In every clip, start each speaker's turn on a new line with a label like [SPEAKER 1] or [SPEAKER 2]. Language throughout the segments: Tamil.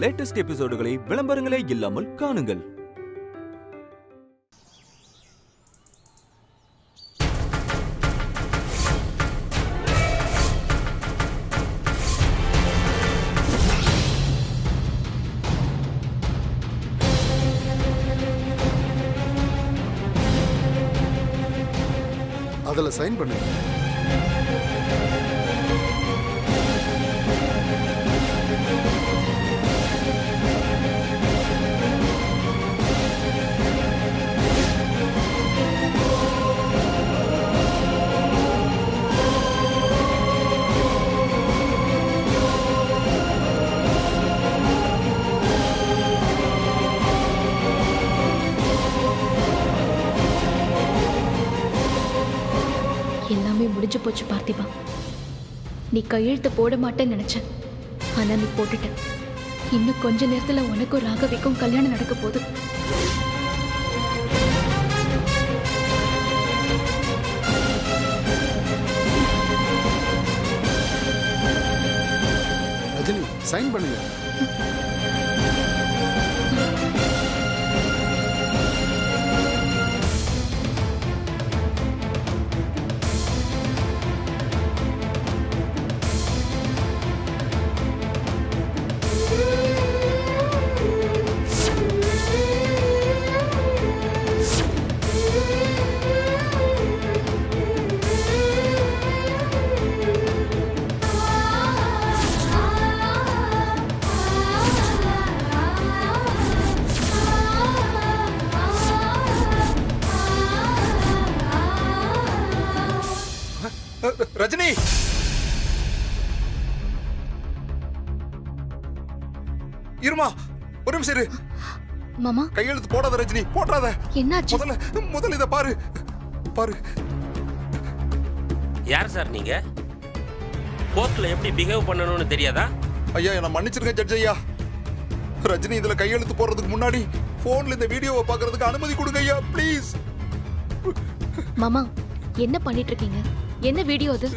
[SPEAKER 1] லேட்டஸ்ட் எபிசோடுகளை விளம்பரங்களே இல்லாமல் காணுங்கள்.
[SPEAKER 2] அதில் சைன் பண்ணுங்க.
[SPEAKER 3] எல்லாமே முடிஞ்சு போச்சு பார்த்திபா. நீ கையெழுத்து போட மாட்டேன்னு நினைச்ச, ஆனா நீ போட்டுட்ட. இன்னும் கொஞ்ச நேரத்துல உனக்கும் ராகவிக்கும் கல்யாணம் நடக்க போகுது.
[SPEAKER 2] ரஜினி சைன் பண்ணுங்க.
[SPEAKER 4] ரஜினி, இருமா, ஒரு நிமிஷம் இரு.
[SPEAKER 3] மாமா,
[SPEAKER 4] கையெழுத்து போடாத ரஜினி, போடாத.
[SPEAKER 3] என்னாச்சு?
[SPEAKER 4] முதல்ல இத பாரு.
[SPEAKER 5] யார் சார் நீங்க? கோர்ட்ல எப்படி பிஹேவ் பண்ணணும்னு தெரியாதா?
[SPEAKER 4] ஐயா, என்ன மன்னிச்சிருங்க ஜட்ஜ் ஐயா. ரஜினி இதுல கையெழுத்து போடுறதுக்கு முன்னாடி போன்ல இந்த வீடியோவை பார்க்கிறதுக்கு அனுமதி கொடுங்க ஐயா, ப்ளீஸ்.
[SPEAKER 3] மாமா, என்ன பண்ணிட்டு இருக்கீங்க? என்ன வீடியோ அது?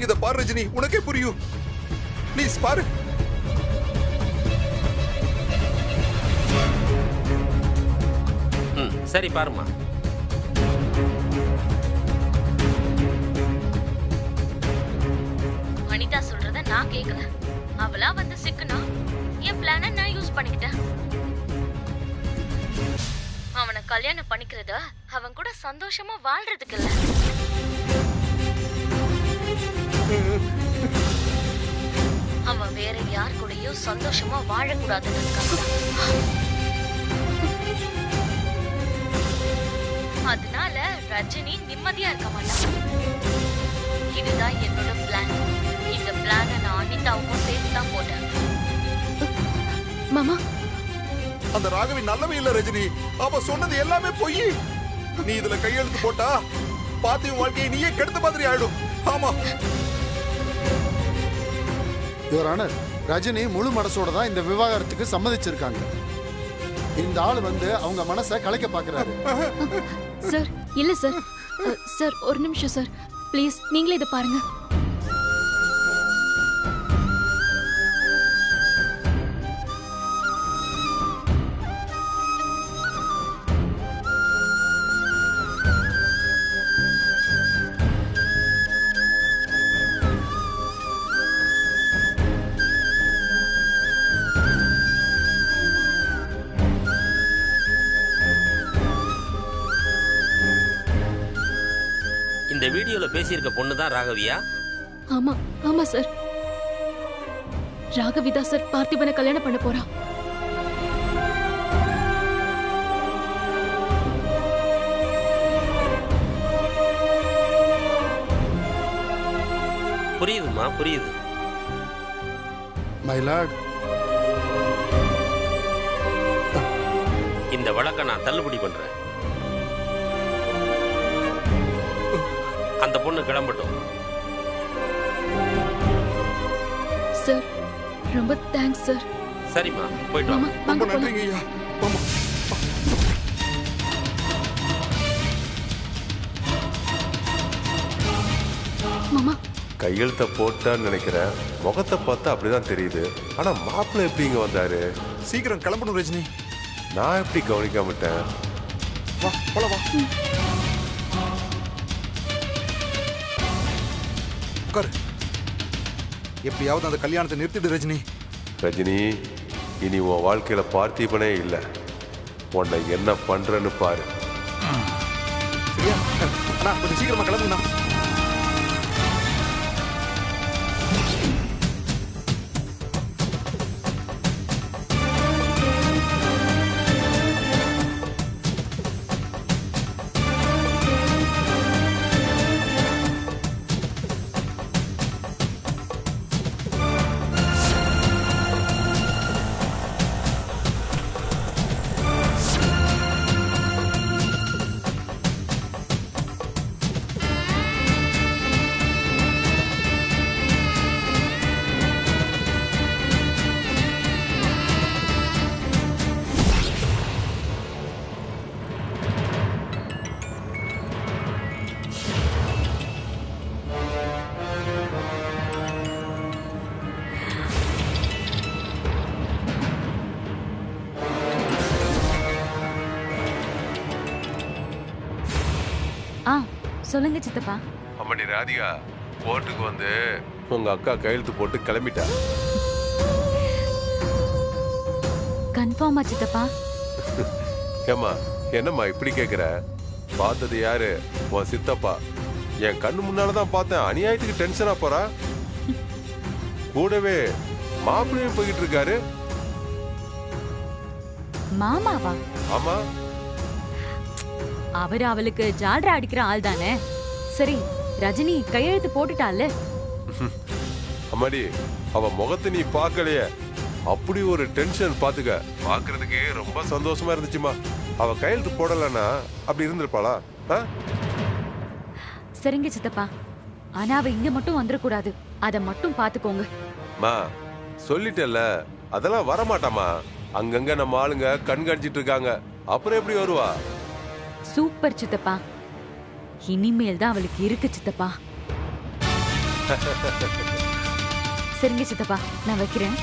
[SPEAKER 4] இத பாரு ரஜினி, உனக்கே புரியும். ப்ளீஸ் பாரு.
[SPEAKER 5] சரி பாருமா.
[SPEAKER 3] வனிதா சொல்றத நான் கேக்கல. அவளா வந்து சிக்குனா என் பிளான நான் யூஸ் பண்ணிக்கிட்டேன். அவனை கல்யாணம் பண்ணிக்கிறத அவன் கூட சந்தோஷமா வாழ்றதுக்கு இல்ல, அவன் வேற யார் கூடயும் சந்தோஷமா வாழக்கூடாதுன்னு. அதனால ரஜினி நிம்மதியா இருக்க மாட்டான். இதுதான் என்னோட பிளான். இந்த பிளான நான் அனிதாவுக்கும் சேர்த்து தான் போட்டேன். மாமா,
[SPEAKER 4] அந்த ராகவி நல்லவே இல்ல ரஜினி. அவ சொன்னது எல்லாமே பொய். நீ இதுல கையெழுத்து போட்டா பாத்தியும் வாழ்க்கையை நீயே கெடுத்த மாதிரி ஆயிடும். ஆமா
[SPEAKER 2] யுவர் ஆனர், ரஜினி முழு மனசோட தான் இந்த விவாகரத்துக்கு சம்மதிச்சிருக்காங்க. இந்த ஆள் வந்து அவங்க மனசை கலைக்க பாக்குறாரு.
[SPEAKER 3] சார், இல்ல சார். சார், ஒரு நிமிஷம் சார், ப்ளீஸ் நீங்களே இதை பாருங்க.
[SPEAKER 5] இந்த வீடியோல பேசியிருக்க பொண்ணு தான் ராகவியா?
[SPEAKER 3] ஆமா ஆமா சார். ராகவிதா சார் பார்த்திபனை கல்யாணம் பண்ண போறா.
[SPEAKER 5] புரியுதுமா, புரியுது.
[SPEAKER 2] மை லார்ட்,
[SPEAKER 5] இந்த வழக்கை நான் தள்ளுபடி பண்றேன். அந்த பொண்ணு கிளம்பட்டும்.
[SPEAKER 3] சார், ரொம்ப தேங்க்ஸ் சார்.
[SPEAKER 5] சரிம்மா, போயிட்டு வாங்க.
[SPEAKER 4] ரொம்ப நன்றிங்க ஐயா.
[SPEAKER 3] மாமா,
[SPEAKER 6] கையெழுத்த போட்டான்னு நினைக்கிறேன். முகத்தை பார்த்தா அப்படிதான் தெரியுது. ஆனா மாப்பிள்ளை எப்படி இங்க வந்தாரு?
[SPEAKER 4] சீக்கிரம் கிளம்பணும் ரஜினி.
[SPEAKER 6] நான் எப்படி கவனிக்காமட்டேன்?
[SPEAKER 4] வா போலாம் வா. உட்காரு. எப்படியாவது அந்த கல்யாணத்தை நிறுத்திடு ரஜினி.
[SPEAKER 6] ரஜினி, இனி உன் வாழ்க்கையில பார்த்திபனே இல்லை. உன்னை என்ன பண்றேன்னு பாரு.
[SPEAKER 4] சரியா அண்ணா, கொஞ்சம் சீக்கிரமா கிளம்புங்கண்ணா.
[SPEAKER 7] சொல்லுங்க சித்தப்பா.
[SPEAKER 6] அம்மணி ராதிகா கோர்ட்டுக்கு வந்து உங்க அக்கா கையெழுத்து போட்டு கிளம்பிட்டா.
[SPEAKER 7] கன்ஃபார்மா சித்தப்பா?
[SPEAKER 6] ஏமா என்னம்மா இப்படி கேக்குற? பார்த்தது யாரு? உன் சித்தப்பா. என் கண்ணு முன்னாலதான் பார்த்தேன். அநியாயத்துக்கு டென்ஷனா போறா. கூடவே மாப்பிள்ளையும் போய்கிட்டு இருக்காரு.
[SPEAKER 7] மாமாவா?
[SPEAKER 6] ஆமா,
[SPEAKER 7] அவரு அவளுக்கு ஜால்ரா அடிக்கிற ஆள் தானே. சரி, ரஜினி கையெழுத்து போட்டுட்டால.
[SPEAKER 6] அம்மாடி, அவ முகத்தை நீ பார்க்கலையே. அப்படி ஒரு டென்ஷன் பாத்துக்க. பாக்குறதுக்கு ரொம்ப சந்தோஷமா இருந்துச்சுமா. அவ கையெழுத்து போடலன்னா அப்படி இருந்திருப்பாளா?
[SPEAKER 7] சரிங்க சித்தப்பா, ஆனா அவ இங்க மட்டும் வந்துடக்கூடாது. அத மட்டும் பாத்துக்கோங்க.
[SPEAKER 6] மா சொல்லிட்டேல்ல, அதெல்லாம் வரமாட்டாமா. அங்கங்க நம்ம ஆளுங்க கண்காணிச்சிட்டு இருக்காங்க. அப்புறம் எப்படி வருவா?
[SPEAKER 7] சூப்பர் சித்தப்பா. இனிமேல் தான் அவளுக்கு இருக்கு சித்தப்பா. சரிங்க சித்தப்பா, நான் வைக்கிறேன்.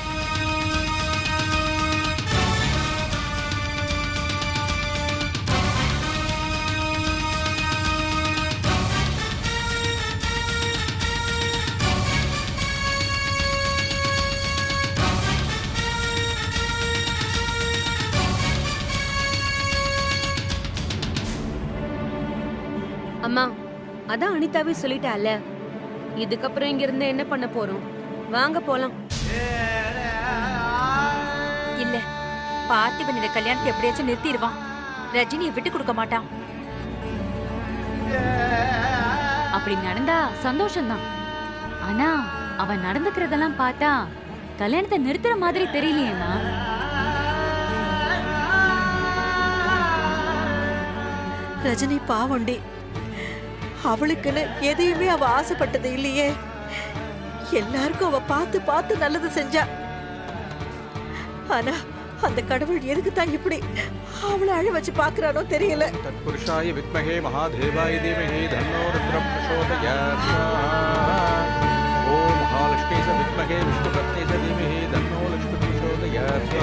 [SPEAKER 8] அம்மா, அதான் அனிதாவே சொல்லிட்டால. இதுக்கப்புறம் இங்க இருந்து என்ன பண்ண போறோம்? வாங்க போலாம்.
[SPEAKER 9] இல்ல, பார்த்திபன் இந்த கல்யாணத்தை எப்படியாச்சும் நிறுத்திடுவான். ரஜினியை விட்டு கொடுக்க மாட்டான்.
[SPEAKER 7] அப்படி நடந்தா சந்தோஷம்தான். ஆனா அவன் நடந்துக்கிறதெல்லாம் பார்த்தா கல்யாணத்தை நிறுத்துற மாதிரி தெரியலையேம்மா.
[SPEAKER 10] ரஜினி பாவண்டி, அவளுக்குன்னு எதையுமே அவ ஆசைப்பட்டது இல்லையே. எல்லாருக்கும் அவ பார்த்து பார்த்து நல்லது செஞ்சா. ஆனா அந்த கடவுள் எதுக்கு தான் இப்படி அவளை அழ வச்சு பாக்குறானோ தெரியல.
[SPEAKER 11] தத்புருஷாய வித்மஹே மகாதேவாய தீமஹி தன்னோ ருத்ரம் பிரசோதயாத். ஓம் மகாலக்ஷ்மீ ச வித்மஹே விஷ்ணுபத்னி ச தீமஹி தன்னோ லக்ஷ்மி பிரசோதயாத்.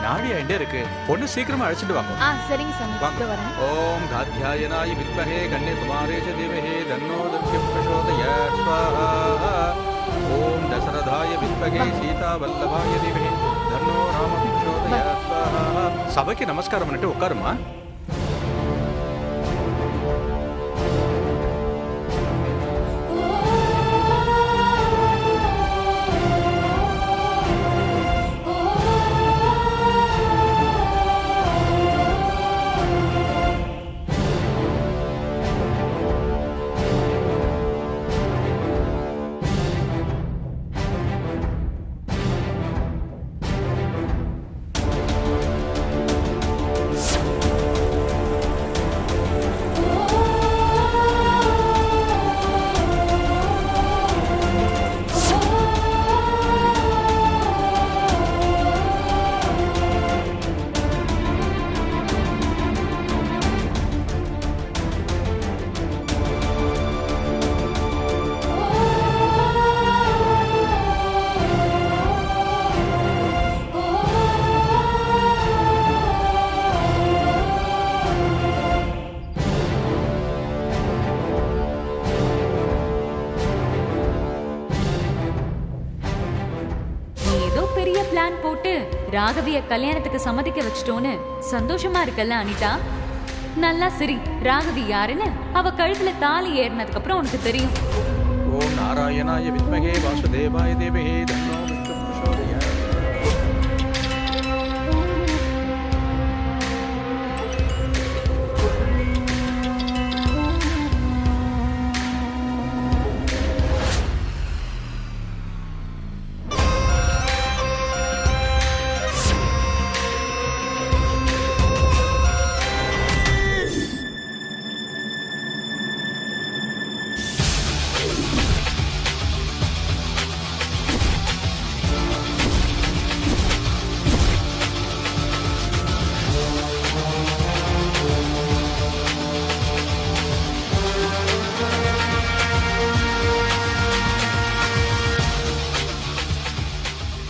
[SPEAKER 11] நாடியா எங்க இருக்கு? பொண்ணு சீக்கிரமா அழைச்சிட்டு வாங்க.
[SPEAKER 3] சரிங்க சாமி, இதோ வரேன்.
[SPEAKER 11] ஓம் காத்யாயனாய வித்மஹே கன்யாகுமாரே ச தீமஹி தன்னோ தக்ஷ பிரசோதயாத். ஸ்வாஹா. ஓம் தசரதாய வித்மஹே சீதா வல்லபாய தீமஹி தன்னோ ராம பிரசோதயாத். ஸ்வாஹா. சபைக்கு நமஸ்காரம் பண்ணிட்டு உட்காருமா.
[SPEAKER 7] ராகவிய கல்யாணத்துக்கு சம்மதிக்க வச்சிட்டோன்னு சந்தோஷமா இருக்கல்ல அனிதா? நல்லா சரி, ராகவி யாருன்னு அவ கழுத்துல தாலி ஏறினதுக்கு அப்புறம் உனக்கு தெரியும்.
[SPEAKER 11] ஓம் நாராயணாய வித்மகே வாசுதேவாய தீமஹி தன்னோ விஷ்ணு பிரசோதயாத்.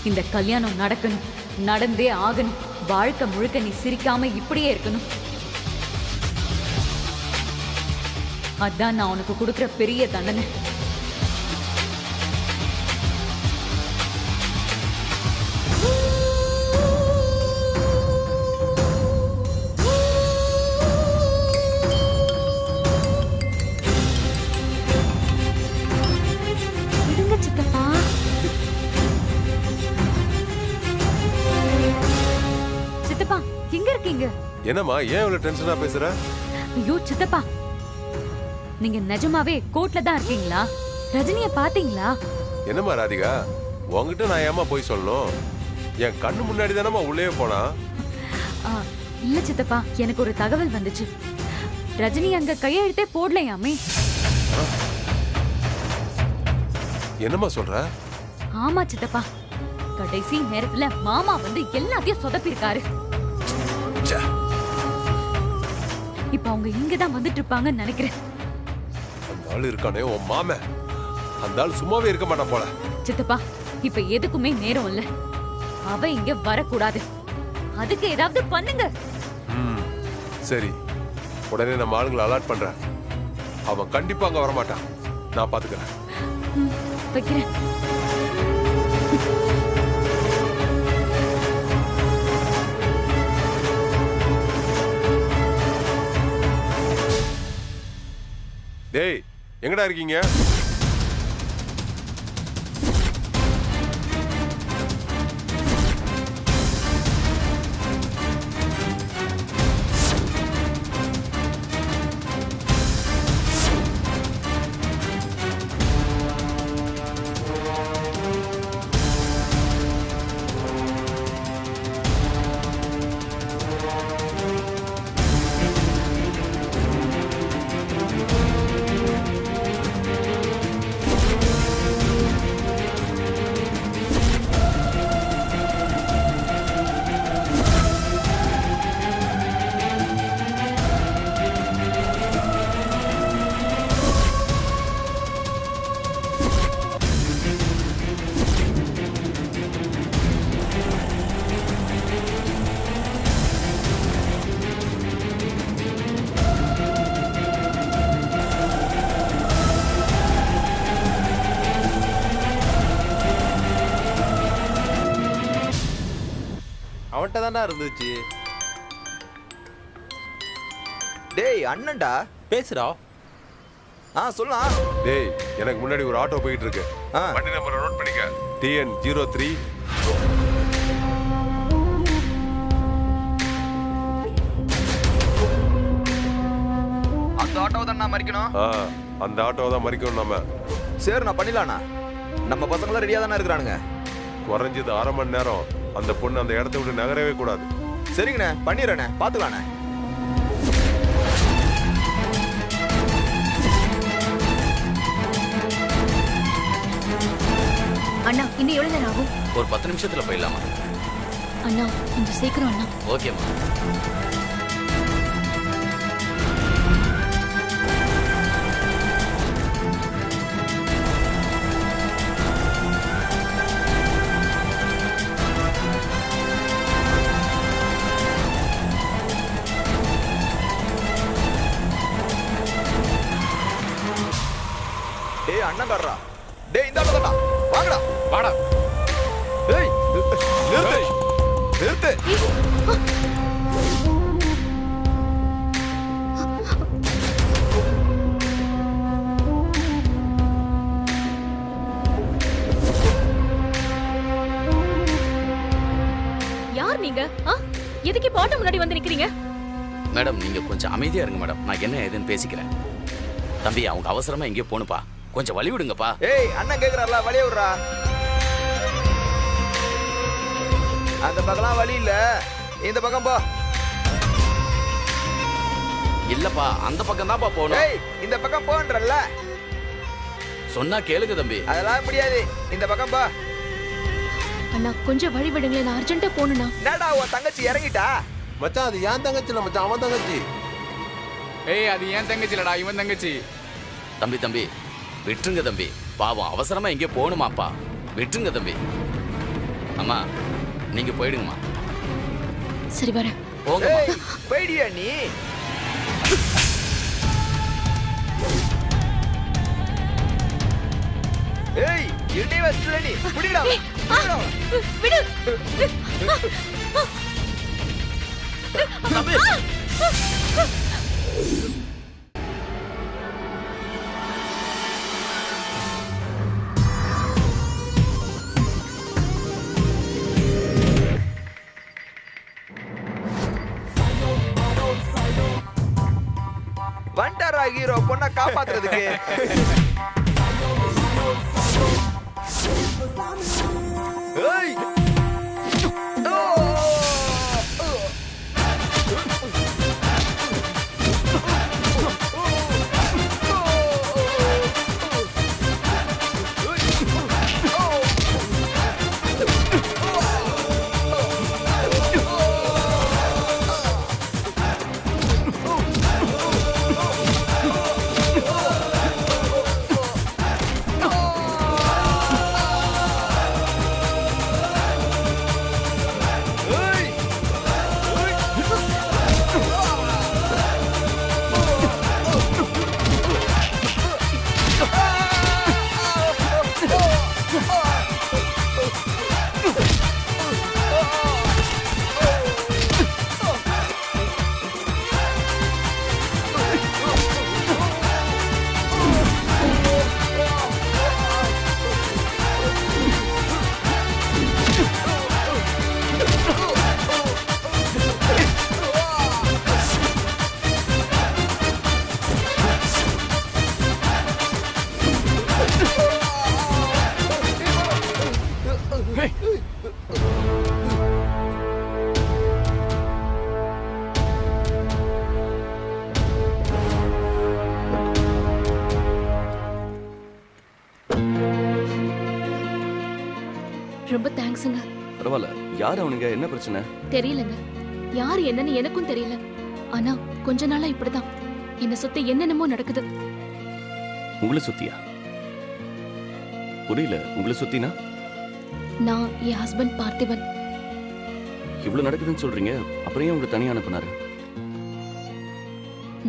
[SPEAKER 7] இந்த கல்யாணம் நடக்கணும், நடந்தே ஆகணும். வாழ்க்கை முழுக்க நீ சிரிக்காம இப்படியே இருக்கணும். அதான் நான் உனக்கு கொடுக்கிற பெரிய தண்டனை.
[SPEAKER 8] விடுங்க சித்தப்பா.
[SPEAKER 7] சித்தப்பா எங்க இருக்கீங்க?
[SPEAKER 6] என்னம்மா ஏன் இவ்வளவு டென்ஷனா பேசுற?
[SPEAKER 7] ஐயோ சித்தப்பா, நீங்க நிஜமாவே கோர்ட்ல தான் இருக்கீங்களா? ரஜினிய பாத்தீங்களா?
[SPEAKER 6] என்னம்மா ராதிகா, உங்ககிட்ட நான் ஏமா போய் சொல்லணும்? என் கண்ணு முன்னாடி தானம்மா உள்ளே போனா.
[SPEAKER 7] இல்ல சித்தப்பா, எனக்கு ஒரு தகவல் வந்துச்சு. ரஜினி அங்க கையெழுத்தே போடலையாமே.
[SPEAKER 6] என்னம்மா சொல்ற?
[SPEAKER 7] ஆமா சித்தப்பா, கடைசி நேரத்துல மாமா வந்து எல்லாத்தையும் சொதப்பிருக்காரு. இப்ப அவங்க இங்கதான் வந்துட்டு இருப்பாங்கன்னு நினைக்கிறேன்.
[SPEAKER 6] அந்த ஆள் இருக்கானே உன் மாம, அந்த ஆள் சும்மாவே இருக்க மாட்டான் போல.
[SPEAKER 7] சித்தப்பா, இப்ப எதுக்குமே நேரம் இல்ல. அவ இங்க வரக்கூடாது. அதுக்கு ஏதாவது பண்ணுங்க.
[SPEAKER 6] சரி, உடனே நம்ம ஆளுங்களை அலர்ட் பண்றேன். அவன் கண்டிப்பா அங்க வரமாட்டான். நான் பாத்துக்கிறேன்.
[SPEAKER 7] வைக்கிறேன்.
[SPEAKER 6] டேய், எங்கடா இருக்கீங்க?
[SPEAKER 12] அவன்கிட்ட தானே இருந்துச்சு. டேய் அண்ணன்டா, பேசுடா. சொல்லலாம்.
[SPEAKER 6] டேய், எனக்கு முன்னாடி ஒரு ஆட்டோ போயிட்டு இருக்கு. வண்டி நம்பரை நோட் பண்ணிக்க. TN03.
[SPEAKER 12] அந்த ஆட்டோவை தான் மறிக்கணும்.
[SPEAKER 6] அந்த ஆட்டோவை தான் மறிக்கணும் நம்ம.
[SPEAKER 12] சரி, நான் பண்ணிடலாண்ணா. நம்ம பசங்களாம் ரெடியா தானே இருக்கிறானுங்க.
[SPEAKER 6] குறைஞ்சது 1/2 மணி நேரம் அந்த பொண்ணு அந்த இடத்த விட்டு நகரவே கூடாது.
[SPEAKER 12] சரிங்கண்ணே, பண்ணிடுறேண்ணே, பாத்துக்கலாண்ணே.
[SPEAKER 3] அண்ணா, இன்னும் எவ்வளவு நேரம் ஆகும்?
[SPEAKER 13] ஒரு 10 நிமிஷத்துல போயிடலாமா?
[SPEAKER 3] அண்ணா கொஞ்சம் சீக்கிரம் அண்ணா.
[SPEAKER 13] ஓகேம்மா.
[SPEAKER 12] டேய் அண்ணன் காடுறா. டேய் இந்த ஆட்டோ தான்டா, வாங்கடா.
[SPEAKER 13] வாடா.
[SPEAKER 12] டேய் நிறுத்து. நிறுத்து.
[SPEAKER 3] யார் நீங்க? எதுக்கு பாட்டு முன்னாடி வந்து நிக்கிறீங்க?
[SPEAKER 13] மேடம் நீங்க கொஞ்சம் அமைதியா இருங்க மேடம். நான் என்ன ஏதுன்னு பேசிக்கிறேன். தம்பி அவங்க அவசரமா எங்கேயோ போணுப்பா, கொஞ்சம் வழி விடுங்கப்பா.
[SPEAKER 12] ஏய் அண்ணன் கேக்குறாருல, வழிய விடுறா. அந்த பக்கம்லாம் வழி இல்ல, இந்த பக்கம் போ.
[SPEAKER 13] இல்லப்பா அந்த பக்கம் தான்ப்பா போகணும்.
[SPEAKER 12] ஏய் இந்த பக்கம் போன்றல்ல.
[SPEAKER 13] சொன்னா கேளுங்க தம்பி.
[SPEAKER 12] அதெல்லாம் முடியாது, இந்த பக்கம் போ.
[SPEAKER 3] அண்ணா கொஞ்சம் வழி விடுங்களேன், நான் அர்ஜென்ட்டா போகணும்னா.
[SPEAKER 12] என்னடா உன் தங்கச்சி இறங்கிட்டா?
[SPEAKER 6] மச்சான் அது ஏன் தங்கச்சி இல்ல மச்சான், அவன் தங்கச்சி.
[SPEAKER 11] ஏய் அது ஏன் தங்கச்சி இல்லடா, இவன் தங்கச்சி.
[SPEAKER 13] தம்பி தம்பி விட்டுருங்க தம்பி, பாவம் அவசரமா எங்கேயோ போகணுமாப்பா, விட்டுருங்க தம்பி. அம்மா நீங்க போயிடுங்கம்மா.
[SPEAKER 3] சரி வரேன்.
[SPEAKER 13] போங்க.
[SPEAKER 12] போயிடியா நீ? ஏய் என்னை வச்சுல நீ புடிடா.
[SPEAKER 3] விடு.
[SPEAKER 13] தம்பி
[SPEAKER 12] வண்டாரா ஹீரோ பொண்ணை காப்பாத்துறதுக்கு. ஏய்
[SPEAKER 3] ரொம்ப தேங்க்ஸ்ங்க.
[SPEAKER 14] பரவாயில்ல. யார் அவனுங்க, என்ன பிரச்சனை?
[SPEAKER 3] தெரியலங்க, யார் என்னன்னு எனக்கும் தெரியல. ஆனா கொஞ்ச நாளா இப்படிதான் என்ன சுத்தி என்னென்னமோ நடக்குது.
[SPEAKER 14] உங்களை சுத்தியா? புரியல. உங்களை சுத்தினா?
[SPEAKER 3] நான் என் ஹஸ்பண்ட் பார்த்திபன்.
[SPEAKER 14] இவ்வளவு நடக்குதுன்னு சொல்றீங்க, அப்புறம் ஏன் உங்களை தனியா அனுப்புனாரு?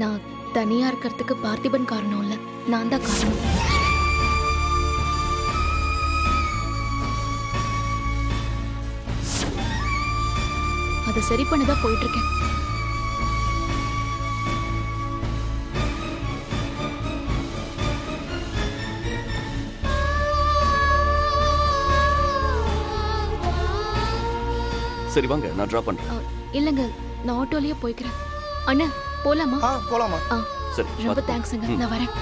[SPEAKER 3] நான் தனியா இருக்கிறதுக்கு பார்த்திபன் காரணம் இல்ல, நான் தான் காரணம். அதை சரி பண்ணதான் போயிட்டு இருக்கேன்.
[SPEAKER 14] சரி வாங்க, நான் டிராப் பண்றேன்.
[SPEAKER 3] இல்லங்க, நான் ஆட்டோலயே போய்க்கிறேன். அண்ணா போலாமா?
[SPEAKER 12] போலாமா?
[SPEAKER 14] சரி
[SPEAKER 3] ரொம்ப தேங்க்ஸ்ங்க, நான் வரேன்.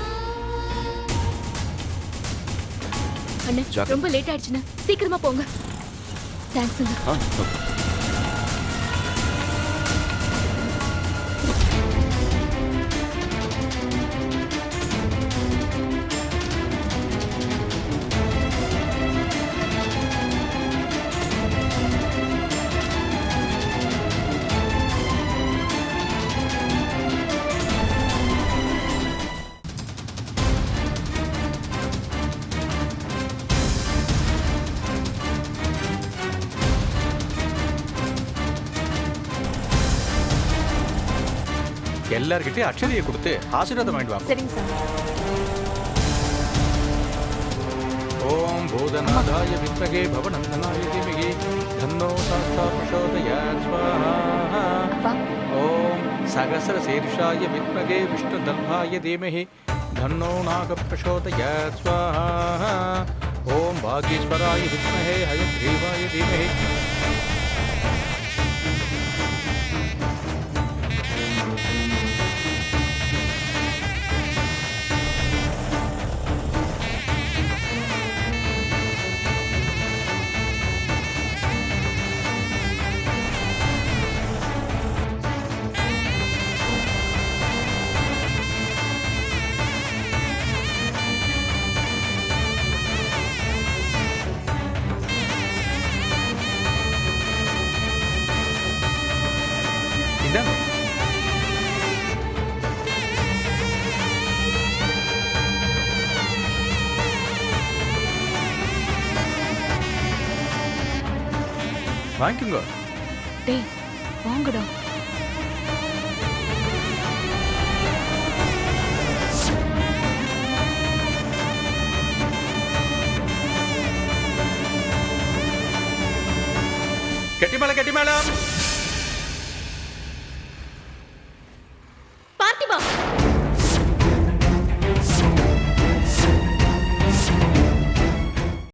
[SPEAKER 3] அண்ணா ரொம்ப லேட் ஆயிடுச்சுன்னா சீக்கிரமா போங்க. தேங்க்ஸ்ங்க.
[SPEAKER 11] எல்லார்கிட்டயும் அக்ஷதையை கொடுத்து ஆசீர்வாதம் வாங்கிட்டு வாங்க.
[SPEAKER 10] சரிங்க சார்.
[SPEAKER 11] ஓம் பூதநாதாய வித்மகே பவநந்தனாய தீமகி தன்னோ சாஸ்தா பிரசோதயாத் ஸ்வாஹா ஓம் சகஸ்ரசீர்ஷாய வித்மகே விஷ்ணுதல்பாய தீமகி தன்னோ நாக பிரசோதயாத் ஸ்வாஹா ஓம் பாகீஸ்வராய வித்மகே ஹயக்ரீவாய தீமகி வாங்கிக்கோங்க.
[SPEAKER 3] டேய் வாங்கடா.
[SPEAKER 11] கெட்டி மேளம்